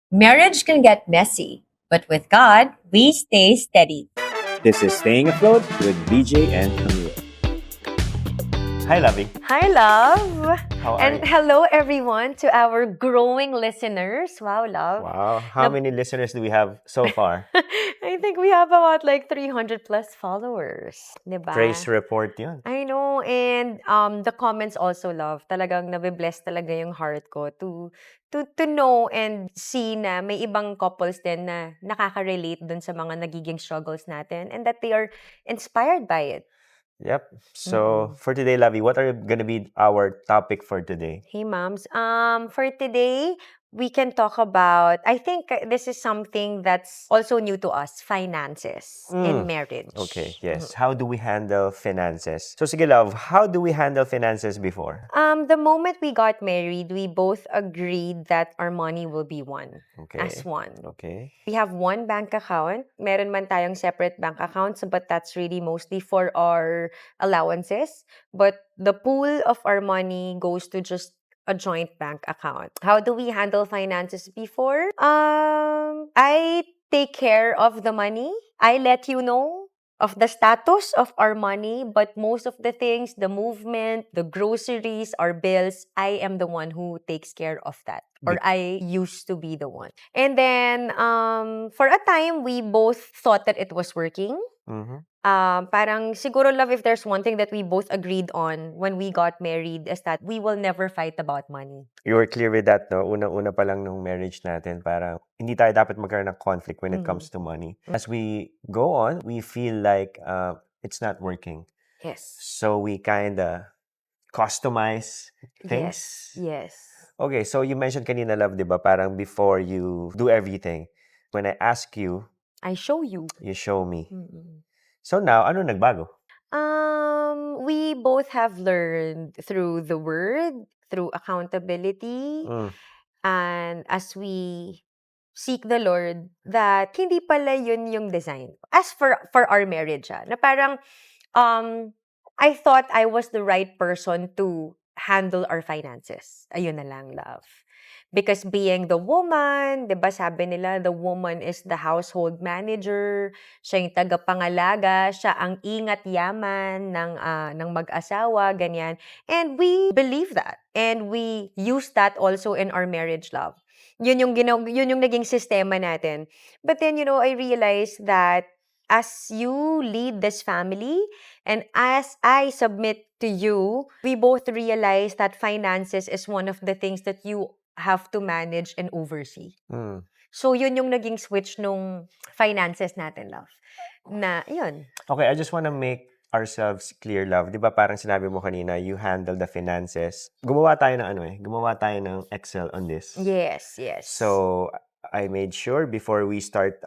Marriage can get messy, but with God, we stay steady. This is Staying Afloat with BJ and Camille. Hi, Lovey. Hi, love. How are And you? hello, everyone, to our growing listeners. Wow, love. Wow. How many listeners do we have so far? I think we have about like 300 plus followers. Praise Diba? report yun. I know. And the comments also, love. Talagang nabibless talaga yung heart ko to know and see na may ibang couples din na nakaka-relate dun sa mga nagiging struggles natin and that they are inspired by it. Yep. So, for today, Lovey, what are going to be our topic for today? Hey, moms. For today, we can talk about, I think this is something that's also new to us, finances in marriage. Okay, yes. How do we handle finances? So, sige, love, how do we handle finances before? The moment we got married, we both agreed that our money will be one. Okay. As one. Okay. We have one bank account. Meron man tayong separate bank accounts, but that's really mostly for our allowances. But the pool of our money goes to just a joint bank account. How do we handle finances before? I take care of the money. I let you know of the status of our money, but most of the things, the movement, the groceries, our bills, I am the one who takes care of that. Or I used to be the one. And then, for a time, we both thought that it was working. Mm-hmm. Parang siguro, love, if there's one thing that we both agreed on when we got married is that we will never fight about money. You were clear with that, no? Una-una pa lang nung marriage natin, parang hindi tayo dapat magkaroon ng conflict when it comes to money. As we go on, we feel like it's not working. Yes. So we kind of customize things. Yes. Okay, so you mentioned kanina, love, di ba? Parang before you do everything, when I ask you, I show you. you show me. So now, ano nagbago? We both have learned through the word, through accountability, and as we seek the Lord, that hindi pala yun yung design. As for our marriage, na parang, I thought I was the right person to handle our finances. Ayun na lang, love. Because being the woman, 'di ba sabi nila, the woman is the household manager, siya yung tagapangalaga, siya ang ingat yaman ng mag-asawa, ganyan. And we believe that. And we use that also in our marriage, love. Yun yung naging sistema natin. But then, I realized that as you lead this family and as I submit to you, we both realize that finances is one of the things that you have to manage and oversee. So, yun yung naging switch nung finances natin, love. Na, yun. Okay, I just wanna make ourselves clear, love. Di ba parang sinabi mo kanina, you handle the finances. Gumawa tayo ng Excel on this. Yes. So, I made sure before we start,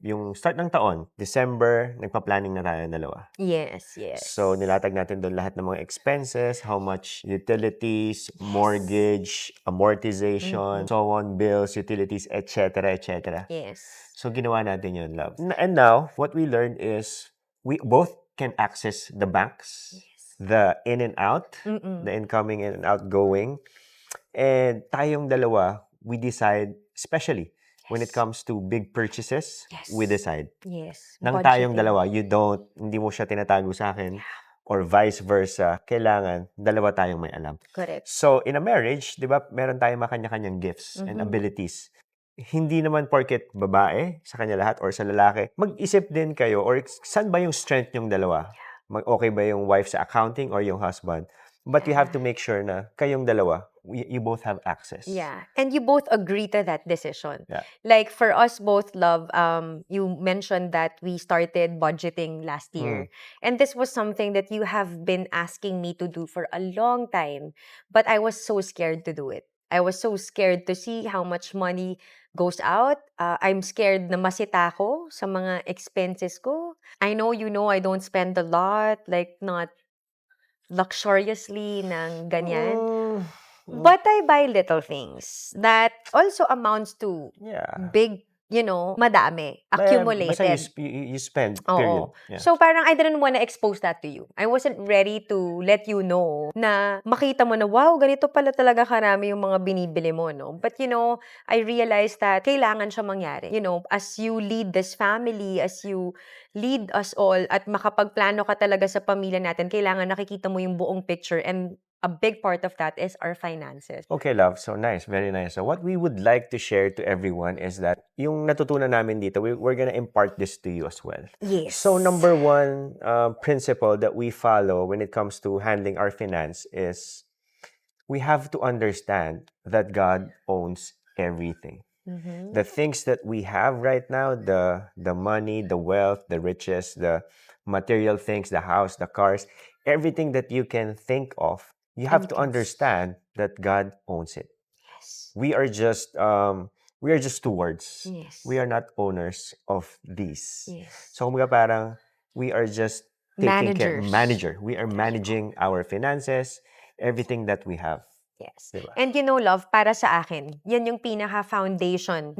yung start ng taon, December, nagpa-planning na tayo dalawa. Yes. So, nilatag natin doon lahat ng mga expenses, how much utilities, mortgage, amortization, so on, bills, utilities, etc., etc. Yes. So, ginawa natin yun, love. And now, what we learned is we both can access the banks, the in and out, the incoming and outgoing. And tayong dalawa, we decide, especially when it comes to big purchases, we decide. Yes. Nang tayong dalawa, hindi mo siya tinatago sa akin, or vice versa, kailangan dalawa tayong may alam. Correct. So, in a marriage, di ba, meron tayong makanya-kanyang gifts and abilities. Hindi naman porket babae sa kanya lahat or sa lalaki, mag-isip din kayo or saan ba yung strength yung dalawa? Okay ba yung wife sa accounting or yung husband? But you have to make sure na kayong dalawa, you both have access. Yeah. And you both agree to that decision. Yeah. Like for us both, love, you mentioned that we started budgeting last year. And this was something that you have been asking me to do for a long time. But I was so scared to do it. I was so scared to see how much money goes out. I'm scared na masita ko sa mga expenses ko. I know I don't spend a lot, like not luxuriously ng ganyan. But I buy little things that also amounts to Yeah. big madami, Basta accumulated. you spend, period. Oo. Yeah. So, parang I didn't wanna expose that to you. I wasn't ready to let you know na makita mo na, wow, ganito pala talaga karami yung mga binibili mo, no? But, I realized that kailangan siya mangyari. As you lead this family, as you lead us all, at makapagplano ka talaga sa pamilya natin, kailangan nakikita mo yung buong picture, and a big part of that is our finances. Okay, love. So nice. Very nice. So what we would like to share to everyone is that yung natutunan namin dito, we're gonna impart this to you as well. Yes. So number one principle that we follow when it comes to handling our finance is we have to understand that God owns everything. Mhm. The things that we have right now, the money, the wealth, the riches, the material things, the house, the cars, everything that you can think of, you have to understand that God owns it. Yes. We are just stewards. Yes. We are not owners of these. Yes. So kumbaga parang we are just taking care. Managers. We are managing our finances, everything that we have. Yes. Diba? And love, para sa akin, yan yung pinaka-foundation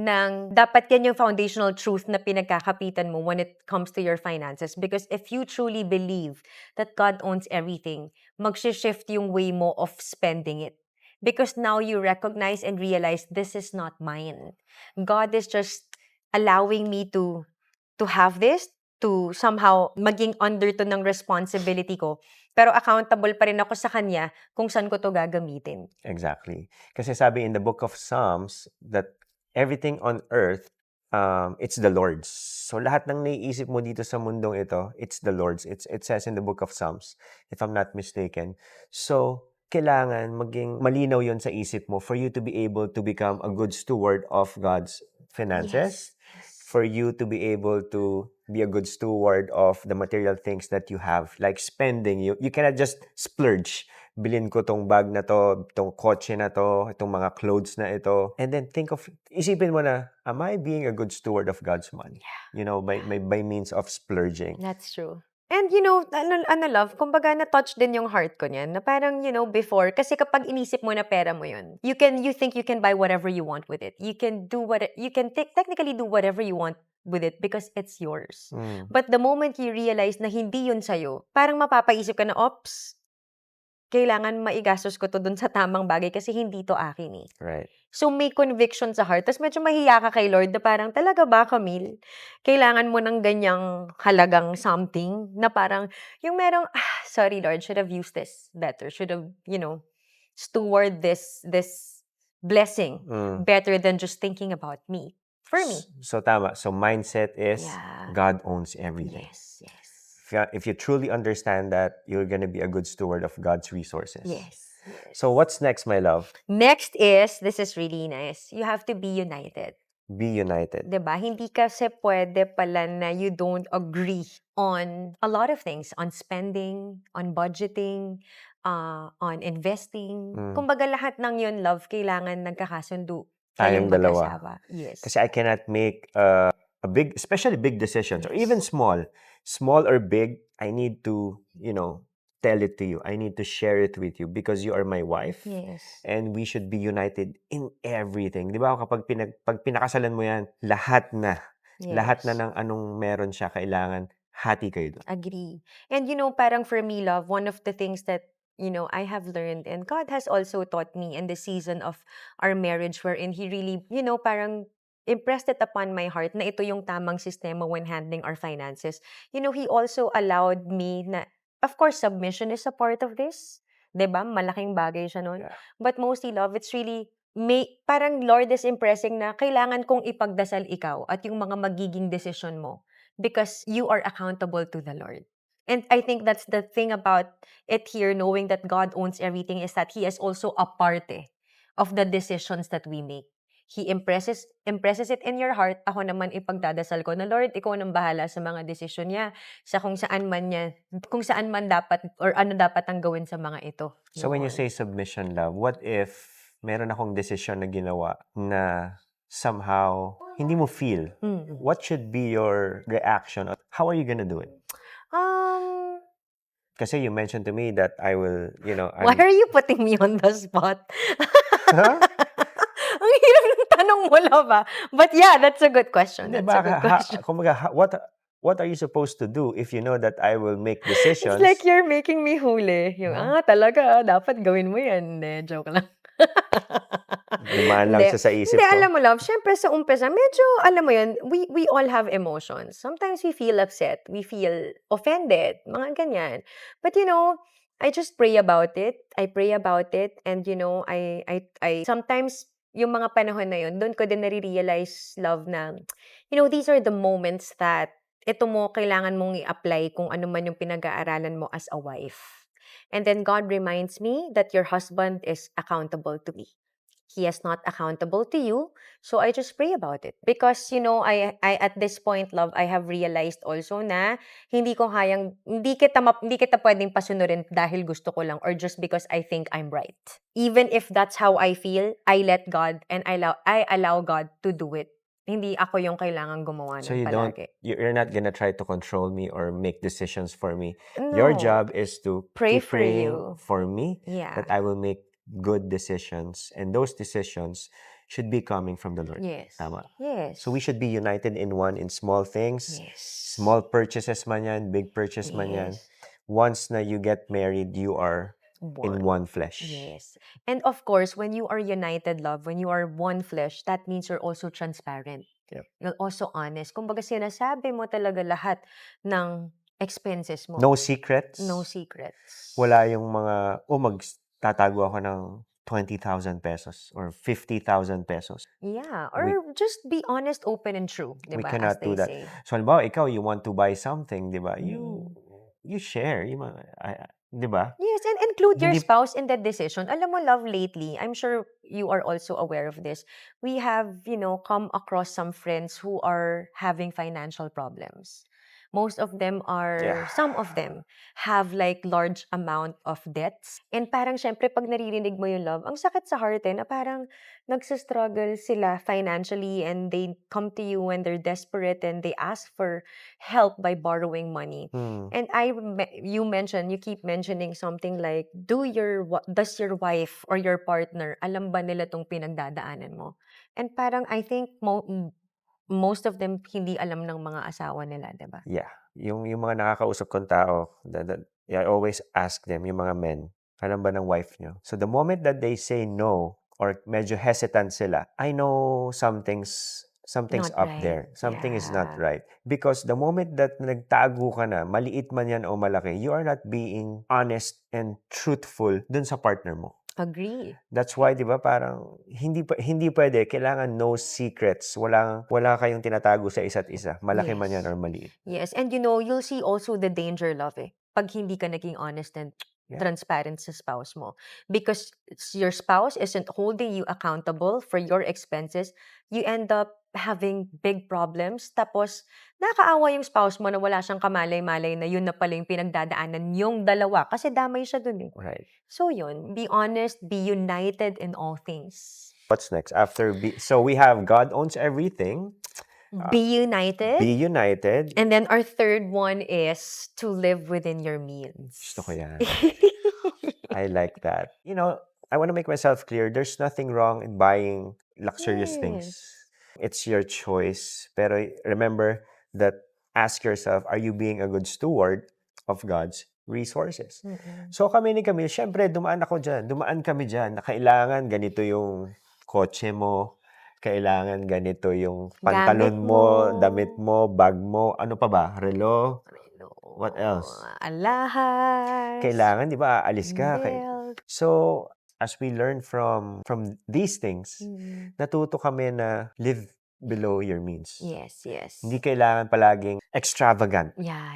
dapat yan yung foundational truth na pinagkakapitan mo when it comes to your finances. Because if you truly believe that God owns everything, mag-shift yung way mo of spending it. Because now you recognize and realize, this is not mine. God is just allowing me to have this, to somehow maging under to ng responsibility ko. Pero accountable pa rin ako sa Kanya kung saan ko to gagamitin. Exactly. Kasi sabi in the book of Psalms that everything on earth, it's the Lord's. So lahat ng naiisip mo dito sa mundong ito, it's the Lord's. It says in the book of Psalms, if I'm not mistaken. So, kailangan maging malinaw yon sa isip mo for you to be able to become a good steward of God's finances. Yes. For you to be able to be a good steward of the material things that you have. Like spending, you cannot just splurge. Bilhin ko tong bag na to, tong kotse na to, itong mga clothes na ito. And then isipin mo na, am I being a good steward of God's money? By means of splurging. That's true. And love, kumbaga na-touch din yung heart ko niyan, na parang, before, kasi kapag inisip mo na pera mo yun, you think you can buy whatever you want with it. You can technically do whatever you want with it because it's yours. But the moment you realize na hindi yun sa'yo, parang mapapaisip ka na, ops, kailangan maigastos ko to dun sa tamang bagay kasi hindi to akin eh. Right. So, may conviction sa heart. Tapos medyo mahiya ka kay Lord na parang, talaga ba, Camille? Kailangan mo ng ganyang halagang something na parang, yung merong, sorry Lord, should have used this better. Should have, steward this blessing better than just thinking about me. For me. So, tama. So, mindset is Yeah. God owns everything. Yes. If you truly understand that, you're going to be a good steward of God's resources. Yes. So, what's next, my love? Next is, this is really nice, you have to be united. Be united. Diba? Hindi kasi pwede pala na you don't agree on a lot of things. On spending, on budgeting, on investing. Kumbaga lahat ng yun, love, kailangan nagkakasundo. Tayong dalawa. mag-asawa. Yes. Kasi I cannot make especially big decisions or even small or big, I need to, tell it to you. I need to share it with you because you are my wife. Yes. And we should be united in everything. Di ba? Pag pinakasalan mo yan, lahat na. Yes. Lahat na ng anong meron siya, kailangan hati kayo doon. Agree. And parang for me, love, one of the things that I have learned, and God has also taught me in the season of our marriage wherein He really, parang impressed it upon my heart na ito yung tamang sistema when handling our finances. He also allowed me na, of course, submission is a part of this. Diba? Malaking bagay siya nun. Yeah. But mostly, love, it's really, parang Lord is impressing na kailangan kong ipagdasal ikaw at yung mga magiging decision mo because you are accountable to the Lord. And I think that's the thing about it here, knowing that God owns everything, is that He is also a part of the decisions that we make. He impresses it in your heart. Ako naman ipagdadasal ko na, Lord, ikaw nang bahala sa mga desisyon niya, sa kung saan man dapat or ano dapat ang gawin sa mga ito. So when you say submission, love, what if meron akong desisyon na ginawa na somehow hindi mo feel? What should be your reaction? How are you gonna do it? Kasi you mentioned to me that I will, Why are you putting me on the spot? Huh? Ang hirap ng tanong tanong mo, love, ah. But yeah, that's a good question. Hindi, That's a good question. kumbaga, what are you supposed to do if you know that I will make It's decisions? like you're making me huli. Yung, talaga, dapat gawin mo yan. Hindi, joke lang. Dumaan lang Hindi. siya sa isip Hindi, ko. alam mo, love, syempre sa umpisa, medyo, alam mo yun, we all have emotions. Sometimes we feel upset. We feel offended. Mga ganyan. But you know, I just pray about it. I pray about it. And you know, I sometimes, yung mga panahon na yun, doon ko din nare-realize, love, na, you know, these are the moments that ito mo, kailangan mong i-apply kung ano man yung pinag-aaralan mo as a wife. And then God reminds me that your husband is accountable to me. He is not accountable to you. So I just pray about it. Because, you know, I at this point, love, I have realized also na hindi kita pwedeng pasunurin dahil gusto ko lang or just because I think I'm right. Even if that's how I feel, I let God and I allow God to do it. Hindi ako yung kailangan gumawa So nun palagi. you're not gonna try to control me or make decisions for me. Your No. job is to Pray keep for praying you. for me Yeah. that I will make good decisions, and those decisions should be coming from the Lord. Yes. Tama. Yes. So we should be united in small things, Yes. small purchases man yan, big purchase man yan. Yes. Once na you get married, you are in one flesh. Yes. And of course, when you are united, love, when you are one flesh, that means you're also transparent. Yep. You're also honest. Kumbaga sinasabi mo talaga lahat ng expenses mo. No secrets. No secrets. Wala yung mga, magtatago ako ng 20,000 pesos or 50,000 pesos. Yeah. Or just be honest, open, and true. We Diba? cannot As do they that. say. So, halimbawa, ikaw, you want to buy something, di ba? You share. Di ba? Yes, and include your Hindi- spouse in that decision. Alam mo, love, lately, I'm sure you are also aware of this. We have, you know, come across some friends who are having financial problems. Some of them have like large amount of debts. And parang syempre, pag naririnig mo yung love, ang sakit sa heart na parang nagsastruggle sila financially and they come to you when they're desperate and they ask for help by borrowing money. And you keep mentioning something like, does your wife or your partner, alam ba nila tong pinagdadaanan mo? And parang I think most of them hindi alam ng mga asawa nila, diba? Yeah. Yung mga nakakausap kong tao, I always ask them, yung mga men, alam ba ng wife nyo? So the moment that they say no, or medyo hesitant sila, I know something's Not up right. there. Something is not Yeah. right. Because the moment that nagtago ka na, maliit man yan o malaki, you are not being honest and truthful dun sa partner mo. Agree. That's why, di ba, parang hindi pwede. Kailangan no secrets. Wala kayong tinatago sa isa't isa. Malaki man yan Yes. or maliit. Yes, and you know, you'll see also the danger, love, pag hindi ka naging honest and Yeah. transparent sa spouse mo. Because your spouse isn't holding you accountable for your expenses, you end up having big problems. Tapos, nakakaawa yung spouse mo na wala siyang kamalay-malay na yun na pala yung pinagdadaanan yung dalawa. Kasi damay siya dun eh. Right. So yun, be honest, be united in all things. What's next? So we have God owns everything. Be united. Be united. And then our third one is to live within your means. Gusto ko yan. I like that. You know, I want to make myself clear. There's nothing wrong in buying luxurious things. It's your choice. Pero remember that, ask yourself, are you being a good steward of God's resources? So kami ni Camille, syempre dumaan kami dyan, na kailangan ganito yung kotse mo, kailangan ganito yung pantalon mo, damit mo, bag mo, ano pa ba? Relo? What else? Alahas. Kailangan, di ba, aalis ka. Belt. So, as we learn from these things, natuto kami na live below your means. Yes. Hindi kailangan palaging extravagant. Yeah.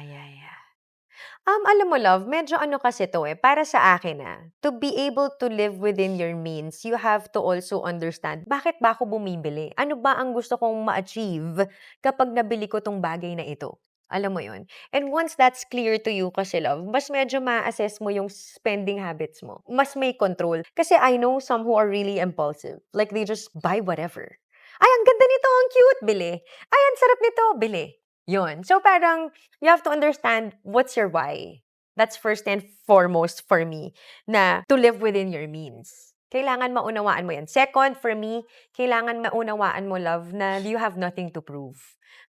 Alam mo, love, medyo ano kasi to para sa akin to be able to live within your means, you have to also understand, bakit ba ako bumibili? Ano ba ang gusto kong ma-achieve kapag nabili ko tong bagay na ito? Alam mo yun? And once that's clear to you kasi, love, mas medyo ma-assess mo yung spending habits mo. Mas may control. Kasi I know some who are really impulsive. Like, they just buy whatever. Ay, ang ganda nito, ang cute, bili. Ay, ang sarap nito, bili. Yun. So parang, you have to understand what's your why. That's first and foremost for me, na to live within your means. Kailangan maunawaan mo yan. Second, for me, kailangan maunawaan mo, love, na you have nothing to prove.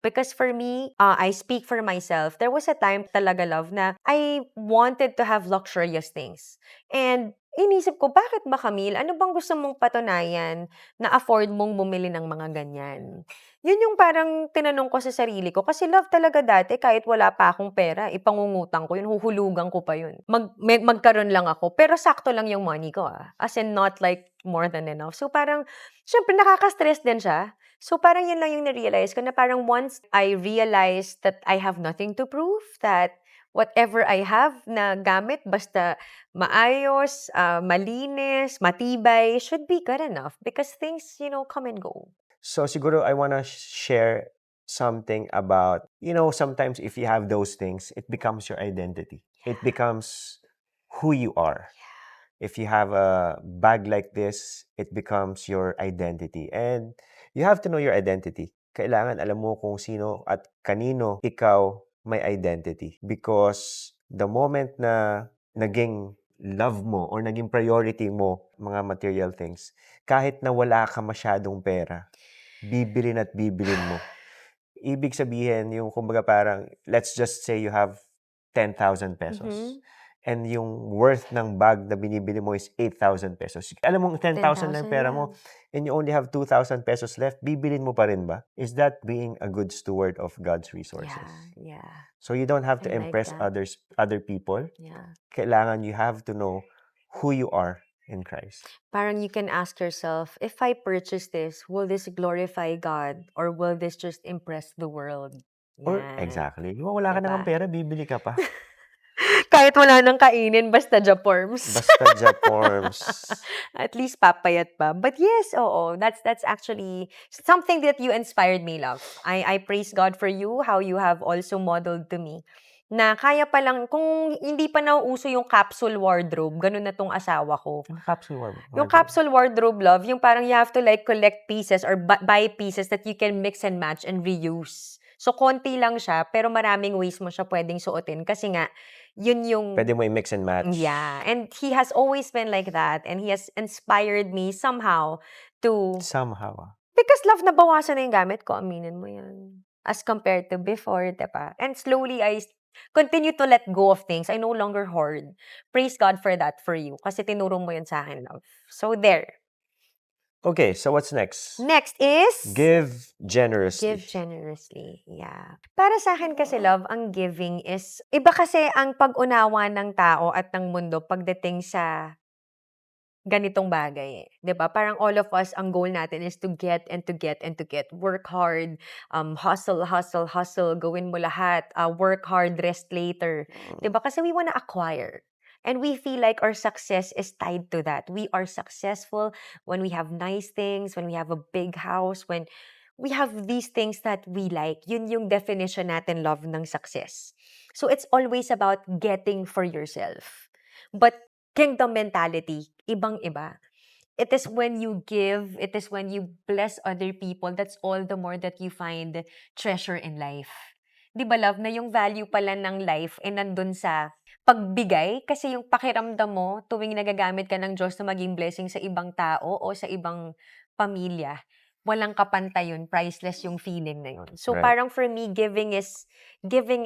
Because for me, I speak for myself. There was a time talaga, love, na I wanted to have luxurious things. And inisip ko, bakit ba, Camille? Ano bang gusto mong patunayan na afford mong bumili ng mga ganyan? Yun yung parang tinanong ko sa sarili ko. Kasi love talaga dati, kahit wala pa akong pera, ipangungutang ko yun, huhulugan ko pa yun. Magkaroon lang ako. Pero sakto lang yung money ko, ah. As in, not like more than enough. So parang, syempre nakaka-stress din siya. So parang yun lang yung na-realize ko na parang once I realized that I have nothing to prove, that whatever I have na gamit, basta maayos, malinis, matibay, should be good enough. Because things, come and go. So siguro I wanna share something about, sometimes if you have those things, it becomes your identity. It becomes who you are. If you have a bag like this, it becomes your identity. And you have to know your identity. Kailangan alam mo kung sino at kanino ikaw may identity. Because the moment na naging love mo or naging priority mo mga material things, kahit na wala ka masyadong pera, bibilin at bibilin mo. Ibig sabihin, yung kumbaga parang, let's just say you have 10,000 pesos. And yung worth ng bag na binibili mo is 8,000 pesos. Alam mo, 10,000 lang pera mo, and you only have 2,000 pesos left, bibilin mo pa rin ba? Is that being a good steward of God's resources? Yeah. So you don't have to I like impress that. other people. Yeah. Kailangan you have to know who you are in Christ. Parang you can ask yourself, if I purchase this, will this glorify God or will this just impress the world? Or, Yan. exactly. Kung wala ka Diba? ng pera, bibili ka pa. Kahit wala nang kainin, basta Japorms. Basta Japorms. At least papayat pa. But yes, that's actually something that you inspired me, love. I praise God for you, how you have also modeled to me na kaya pa lang, kung hindi pa nauuso yung capsule wardrobe, ganun na tong asawa ko. Yung capsule wardrobe. Yung capsule wardrobe, love, yung parang you have to like collect pieces or buy pieces that you can mix and match and reuse. So, konti lang siya, pero maraming ways mo siya pwedeng suotin kasi nga, yun yung... Pwede mo i-mix and match. Yeah. And he has always been like that. And he has inspired me somehow to... Somehow. Because love, nabawasan na yung gamit ko. Aminin mo yan. As compared to before, diba? And slowly, I continue to let go of things. I no longer hoard. Praise God for that for you. Kasi tinuro mo yun sa akin, love. So, there. Okay, so what's next? Next is... Give generously. Give generously. Yeah. Para sa akin kasi, love, ang giving is... Iba kasi ang pag-unawa ng tao at ng mundo pagdating sa ganitong bagay. 'Di ba? Parang all of us, ang goal natin is to get and to get and to get. Work hard, hustle, hustle, hustle, gawin mo lahat. Work hard, rest later. 'Di ba? Kasi we wanna acquire. And we feel like our success is tied to that. We are successful when we have nice things, when we have a big house, when we have these things that we like. Yun yung definition natin, love, ng success. So it's always about getting for yourself. But kingdom mentality, ibang-iba. It is when you give, it is when you bless other people, that's all the more that you find treasure in life. Di ba, love, na yung value pala ng life ay nandun sa pagbigay? Kasi yung pakiramdam mo tuwing nagagamit ka ng Diyos na maging blessing sa ibang tao o sa ibang pamilya, walang kapantay yun, priceless yung feeling na yun. So Right. parang for me, giving is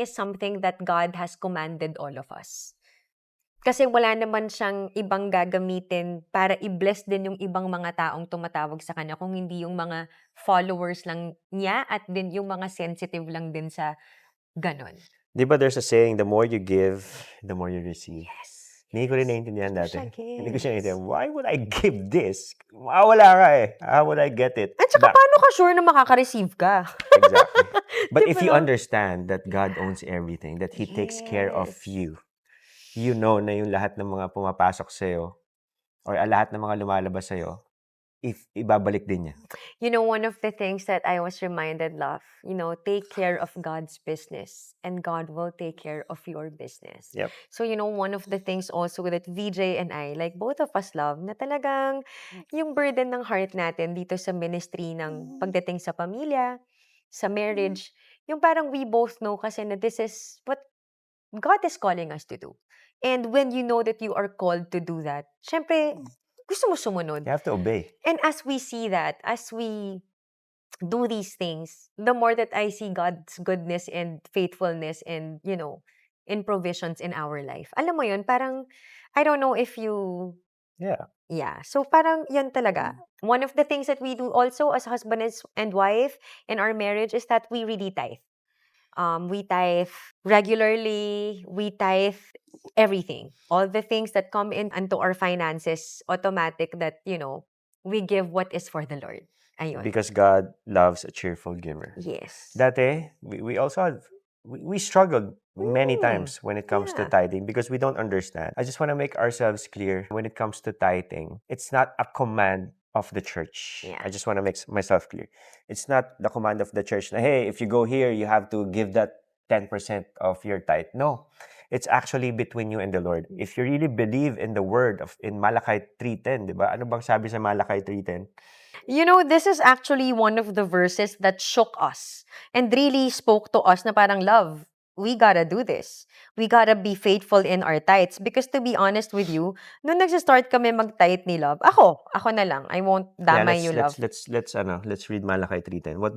something that God has commanded all of us. Kasi wala naman siyang ibang gagamitin para i-bless din yung ibang mga taong tumatawag sa kanya kung hindi yung mga followers lang niya at din yung mga sensitive lang din sa ganon. Di ba there's a saying, the more you give, the more you receive. Yes. Hindi ko rin naiintindihan Hindi dati. siya Hindi ko siya gets. naiintindihan. Why would I give this? Wala ka eh. How would I get it At saka back? paano ka sure na makaka-receive ka? Exactly. But if Diba, you no? understand that God owns everything, that He takes care of Yes. you, you know na yung lahat ng mga pumapasok sa'yo or lahat ng mga lumalabas sa'yo, ibabalik din niya. You know, one of the things that I was reminded, love, take care of God's business and God will take care of your business. Yep. So, one of the things also that VJ and I, like both of us love, na talagang yung burden ng heart natin dito sa ministry ng pagdating sa pamilya, sa marriage, yung parang we both know kasi na this is what God is calling us to do. And when you know that you are called to do that, syempre, gusto mo sumunod. You have to obey. And as we see that, as we do these things, the more that I see God's goodness and faithfulness and, in provisions in our life. Alam mo yun, parang, I don't know if you, Yeah. so parang yan talaga. One of the things that we do also as husband and wife in our marriage is that we really tithe. We tithe regularly, we tithe everything. All the things that come in into our finances, automatic that, we give what is for the Lord. Ayun. Because God loves a cheerful giver. Yes. Dati, we also had, we struggled many Mm, times when it comes to yeah. tithing because we don't understand. I just want to make ourselves clear when it comes to tithing. It's not a command of the church. Yeah. I just want to make myself clear. It's not the command of the church na, hey, if you go here, you have to give that 10% of your tithe. No. It's actually between you and the Lord. If you really believe in the word in Malachi 3:10, di ba? Ano bang sabi sa Malachi 3:10? This is actually one of the verses that shook us and really spoke to us na parang, love, we gotta do this. We gotta be faithful in our tithes. Because to be honest with you, nung nagsistart kami mag-tithe ni Love, ako na lang. I won't damay you, Love. Let's read Malachi 3:10. What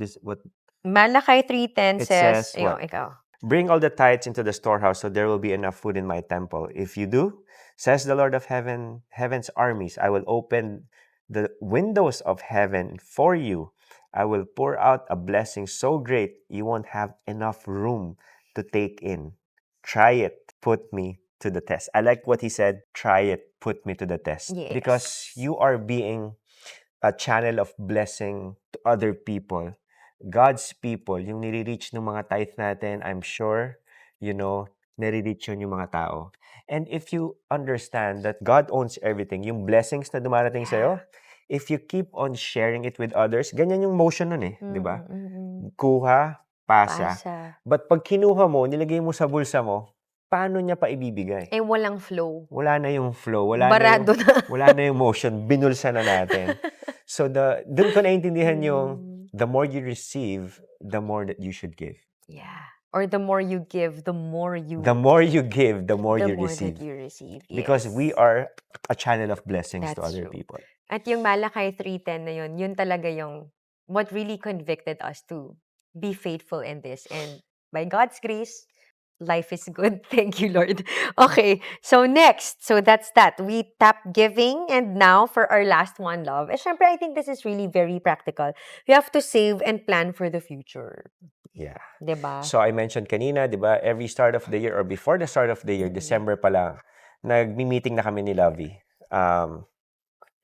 Malachi 3:10 it says, says what? ikaw. Bring all the tithes into the storehouse, so there will be enough food in my temple. If you do, says the Lord of heaven's armies, I will open the windows of heaven for you. I will pour out a blessing so great you won't have enough room to take in. Try it. Put me to the test. I like what he said. Try it. Put me to the test. Yes. Because you are being a channel of blessing to other people. God's people, yung nire-reach ng mga tithe natin, I'm sure, nare-reach yun yung mga tao. And if you understand that God owns everything, yung blessings na dumarating sa'yo, if you keep on sharing it with others, ganyan yung motion nun eh, di ba? Kuha, pasa. But pag kinuha mo, nilagay mo sa bulsa mo, paano niya pa ibibigay? Eh, walang flow. Wala na yung flow. Barado na. Wala na yung motion. Binulsa na natin. So, dun ko naintindihan yung the more you receive, the more that you should give. Yeah. Or the more you give, the more you... The more you give, the more you that receive. you receive. Because yes. we are a channel of blessings to That's other true. people. At yung Malachi 3:10 na yun talaga yung what really convicted us to be faithful in this. And by God's grace, life is good. Thank you, Lord. Okay, so next. So that's that. We tap giving. And now for our last one, Love. Syempre, I think this is really very practical. You have to save and plan for the future. Yeah. Diba? So I mentioned kanina, diba, every start of the year or before the start of the year, December pa lang, nagmi-meeting na kami ni Lovey.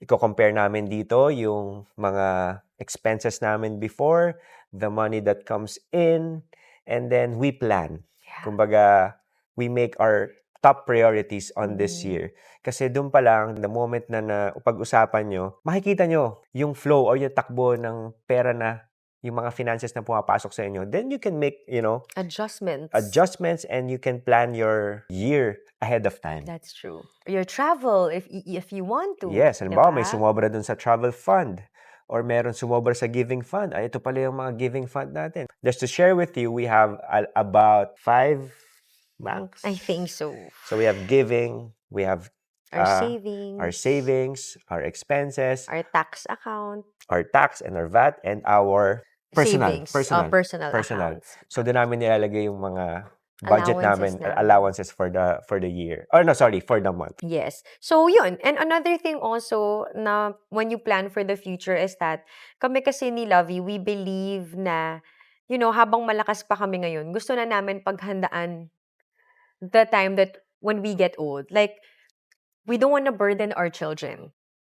Iko-compare namin dito yung mga expenses namin before, the money that comes in, and then we plan. Kumbaga, we make our top priorities on this year. Kasi doon pa lang, the moment na pag-usapan nyo, makikita nyo yung flow or yung takbo ng pera na yung mga finances na pumapasok sa inyo. Then you can make, adjustments and you can plan your year ahead of time. That's true. Your travel, if you want to. Yes, halimbawa may sumobra dun sa travel fund or meron sumobra sa giving fund. Ay, ito pala yung mga giving fund natin. Just to share with you, we have about 5 banks. I think so. So we have giving, we have our savings, our expenses, our tax account, our tax and our VAT, and our personal accounts. So doon namin nilalagay yung mga budget allowances for the year. Or no, sorry, for the month. Yes. So yun. And another thing also na when you plan for the future is that kami kasi ni Lovey, we believe na habang malakas pa kami ngayon, gusto na namin paghandaan the time that when we get old. Like, we don't want to burden our children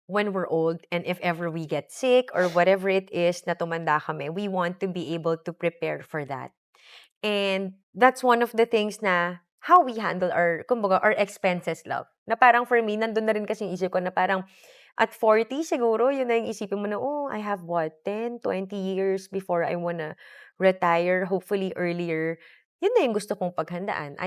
when we're old, and if ever we get sick or whatever it is na tumanda kami, we want to be able to prepare for that. And that's one of the things na how we handle our expenses, Love. Na parang for me, nandun na rin kasi yung isip ko na parang at 40 siguro, yun na yung isipin mo na, I have 10, 20 years before I wanna retire, hopefully earlier. Yun na yung gusto kong paghandaan.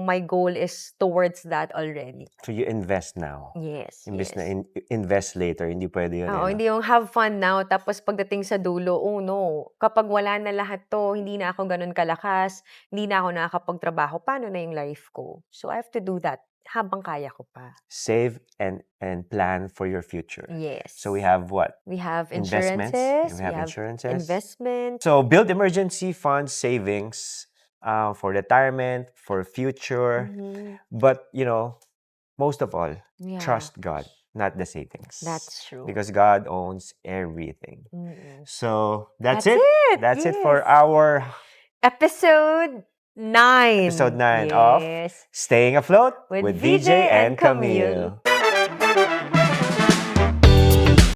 My goal is towards that already. So you invest now. Yes. Imbes na invest later, hindi pwede yun. Hindi yung have fun now, tapos pagdating sa dulo, no. Kapag wala na lahat to, hindi na ako ganun kalakas, hindi na ako nakakapagtrabaho, paano na yung life ko? So I have to do that habang kaya ko pa. Save and plan for your future. Yes. So we have what? We have Investments. insurances. We have insurances. Investments. So build emergency fund savings for retirement, for future. But, most of all, Yeah. trust God, not the savings. That's true. Because God owns everything. So that's That's it. it. That's it for Yes. our Episode 9. episode 9 of Yes. Staying Afloat With with DJ VJ and and Camille. Camille.